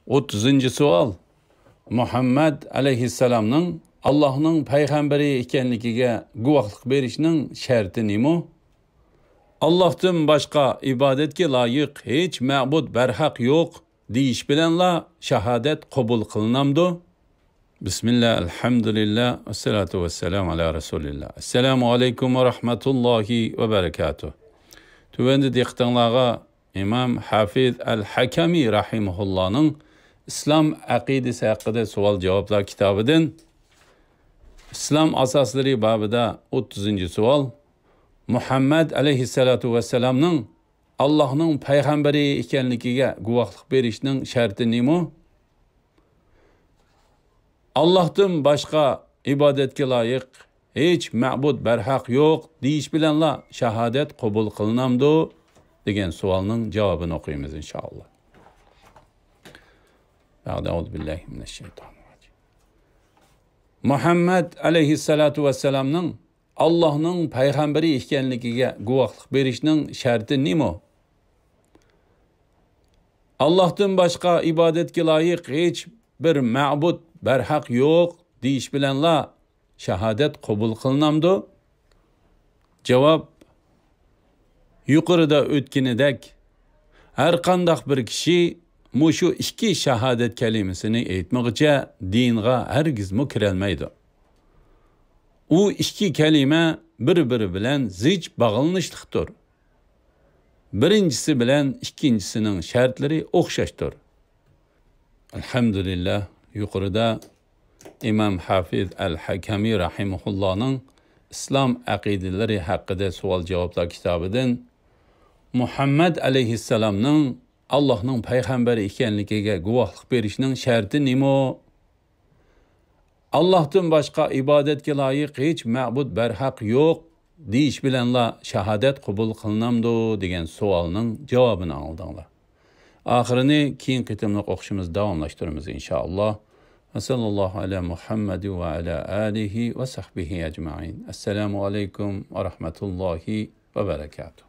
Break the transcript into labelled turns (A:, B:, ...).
A: 30. savol. Muhammad alayhissalomning Allohning payg'ambari ekanligiga guvohlik berishning sharti nima? Allohdan boshqa ibodatga loyiq hech ma'bud barhaq yo'q deyish bilanla shahodat qabul qilinamdi. Bismillah, alhamdulillah, assalatu vassalamu ala rasulillah. Assalomu alaykum va rahmatullohi va barakatuh. Tuvanda diqqatingizga İmam Hafiz al-Hakami rahimahullohning İslam aqidasi haqida savol-javoblar kitobidan İslam asoslari babida 30. savol. Muhammad alayhissalatu vassalamning Allohning payg'ambari ekanligiga guvohlik berishning sharti nima? Allohdan boshqa ibodatga loyiq hech ma'bud barhaq yo'q deyish bilanla shahodat qabul qilinamdi degan savolning javobini o'qiymiz inshaalloh. A'udhu billahi minash-shaytonir-rojim. Muhammad alayhissalatu vassalamning Allohning payg'ambari ekanligiga guvohlik berishning sharti nima? Allohdan boshqa ibodatga loyiq hech bir ma'bud barhaq yo'q deyish bilanla shahodat qabul qilinamdi. Javob: yuqorida o'tganidek har qanday bir kishi mushu ikki shahodat kalimasini aytmoqcha dinga hargizmi kirolmaydi. U ikki kalima bir-biri bilan zich bog'lanishliqdir. Birinchisi bilan ikkinchisining shartlari o'xshashdir. Alhamdulillah, yuqorida İmam Hafiz al-Hakami rahimahullohning İslam aqidalari haqida savol-javoblar kitobidan Muhammad alayhissalomning Allohning payg'ambari ekanligiga guvohlik berishning sharti nima? Allohdan boshqa ibodatga loyiq hech ma'bud barhaq yo'q deyish bilanla shahodat qabul qilinamdi degan savolning javobini oldinglar. Oxirini keyin qitimliq o'qishimiz davomlashtiramiz inshaalloh. Sallallohu ala Muhammad va ala alihi va sahbihi ajma'in. Assalomu alaykum va rahmatullohi va barakatuh.